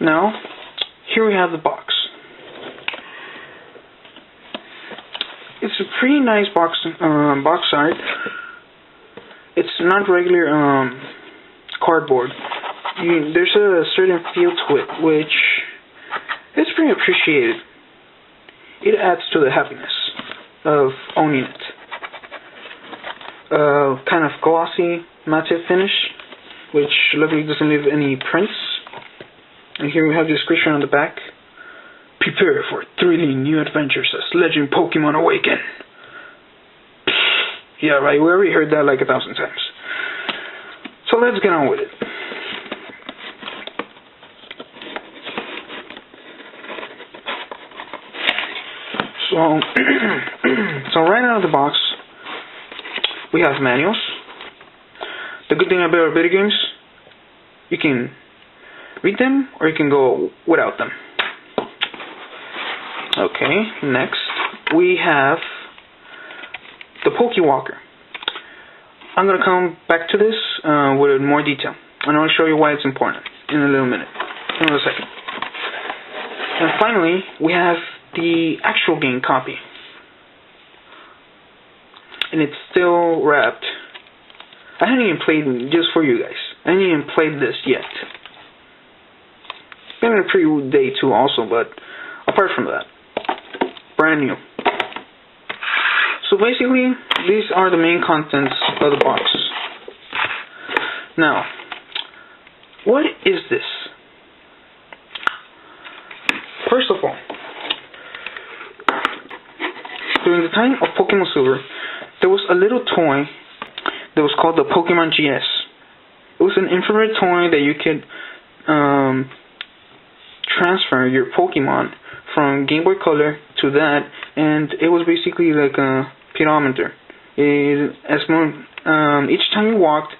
Now, here we have the box. It's a pretty nice box art. It's not regular cardboard. There's a certain feel to it, which is pretty appreciated. It adds to the happiness of owning it. Kind of glossy matte finish, which luckily doesn't leave any prints. And here we have the description on the back. Prepare for thrilling new adventures as Legend Pokemon awaken. Yeah, right, we already heard that like 1,000 times. So let's get on with it. So right out of the box, we have manuals. The good thing about video games, you can read them or you can go without them. Okay, next we have the Pokewalker. I'm going to come back to this with more detail, and I'll show you why it's important in a little minute, in a second. And finally, we have the actual game copy, and it's still wrapped. I haven't even played, just for you guys, I haven't even played this yet. It's been a pretty day too also, but apart from that, brand new. So basically, these are the main contents of the box. Now, what is this? First of all, during the time of Pokemon Silver, there was a little toy that was called the Pokemon GS. It was an infrared toy that you could transfer your Pokemon from Game Boy Color to that, and it was basically like a pedometer. Each time you walked,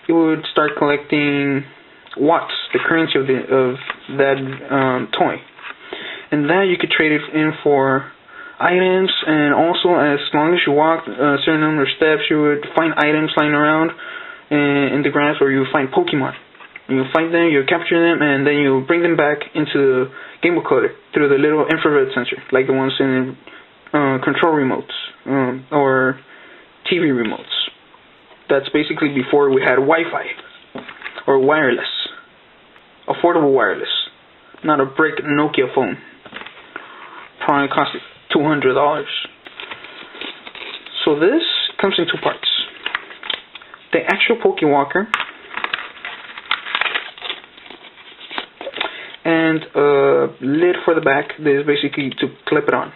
it would start collecting watts, the currency of that toy, and that you could trade it in for items. And also, as long as you walked a certain number of steps, you would find items lying around in the grass, or you would find Pokemon. You find them, you capture them, and then you bring them back into the Game Boy Color through the little infrared sensor, like the ones in control remotes or TV remotes. That's basically before we had Wi-Fi or wireless, affordable wireless, not a brick Nokia phone. Probably costed $200. So this comes in two parts. The actual Pokewalker and a lid for the back that is basically to clip it on.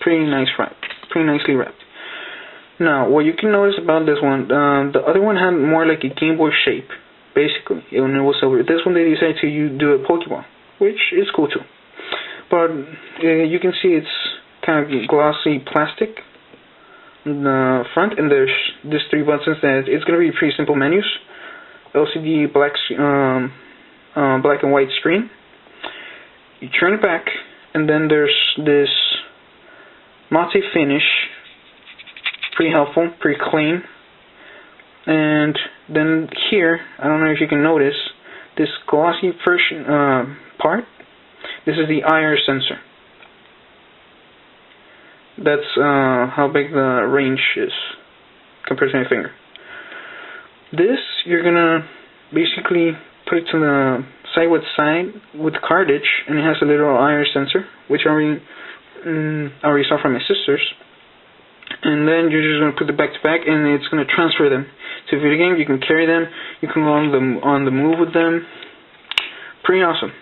Pretty nicely wrapped. Now, what you can notice about this one, the other one had more like a Game Boy shape, basically, when it was silver. This one they decided to do a Pokeball, which is cool too. But you can see it's kind of glossy plastic in the front, and there's these three buttons that it's going to be pretty simple menus. LCD black and white screen. You turn it back, and then there's this matte finish, pretty helpful, pretty clean. And then here, I don't know if you can notice, this glossy first part, this is the IR sensor. That's how big the range is compared to my finger. This, you're gonna basically put it to the side with cartridge, and it has a little IR sensor, which I already saw from my sisters. And then you're just gonna put it back to back, and it's gonna transfer them to video game. You can carry them, you can go on the move with them. Pretty awesome.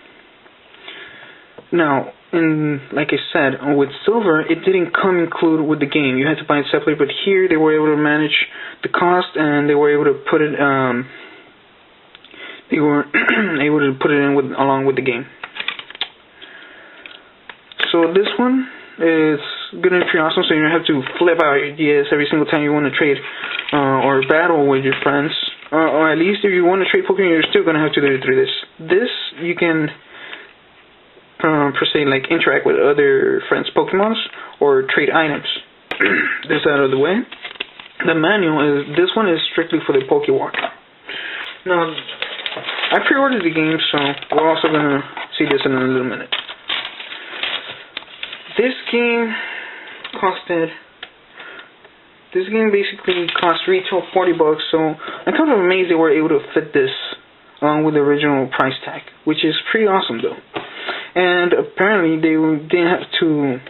Now, like I said, with Silver, it didn't come included with the game. You had to buy it separately, but here they were able to manage the cost, and they were able to put it. They were able to put it in along with the game. So this one is gonna be pretty awesome. So you don't have to flip out ideas every single time you want to trade or battle with your friends, or at least if you want to trade Pokemon, you're still gonna have to do it through this. This you can. Per se, like interact with other friends' Pokemons or trade items. This out of the way. The manual this one is strictly for the Pokewalker. Now, I pre-ordered the game, so we're also gonna see this in a little minute. This game basically cost retail $40, so I'm kind of amazed they were able to fit this along with the original price tag, which is pretty awesome though. And apparently they didn't have to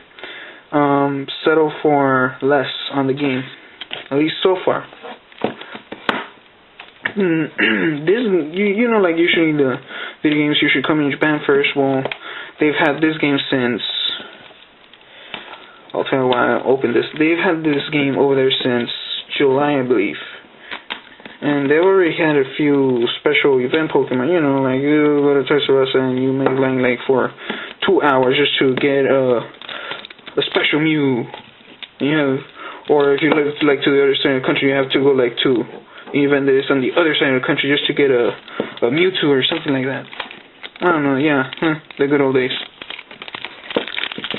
settle for less on the game, at least so far. This, you know, like usually the video games usually come in Japan first. Well, they've had this game since, I'll tell you why I opened this. They've had this game over there since July, I believe. And they already had a few special event Pokemon, you know, like you go to Toys R Us and you make line like for 2 hours just to get a special Mew. You have, or if you live like to the other side of the country, you have to go like to an event that is on the other side of the country just to get a Mewtwo or something like that. I don't know, yeah, the good old days.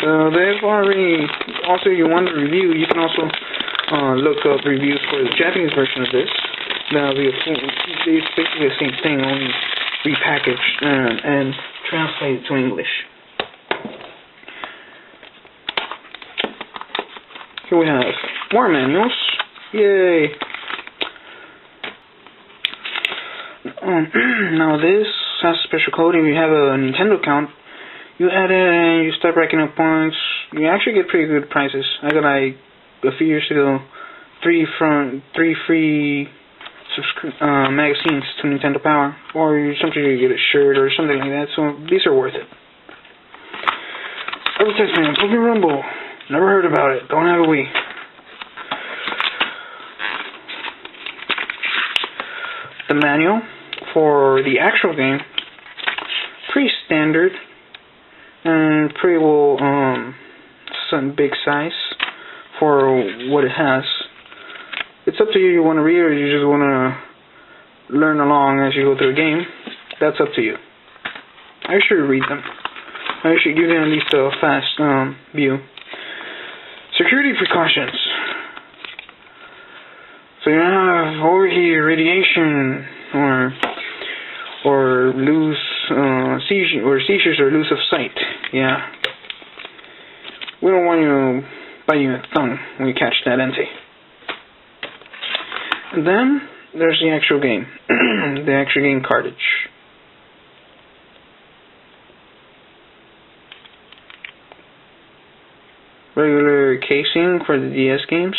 They've already, also if you want a review, you can also look up reviews for the Japanese version of this. Now, it's basically the same thing, only repackaged and translated to English. Here we have more manuals. Yay! Now this has a special code. If you have a Nintendo account, you add it and you start racking up points. You actually get pretty good prices. I got like a few years ago 3 free magazines to Nintendo Power, or sometimes you get a shirt or something like that. So these are worth it. Advertisement, Pokemon Rumble. Never heard about it. Don't have a Wii. The manual for the actual game, pretty standard and pretty well some big size for what it has. It's up to you. You want to read it or you just want to learn along as you go through the game. That's up to you. I should read them. I should give them at least a fast view. Security precautions. So you have overheat, radiation, or seizures or lose of sight. Yeah. We don't want you to bite you in the thumb when you catch that entity. And then there's the actual game. The actual game cartridge. Regular casing for the DS games.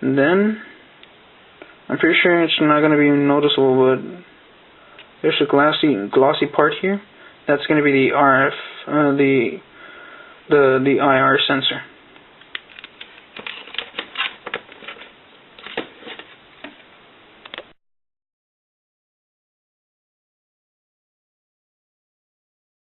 And then I'm pretty sure it's not going to be noticeable, but there's a glossy part here. That's going to be the RF, the IR sensor.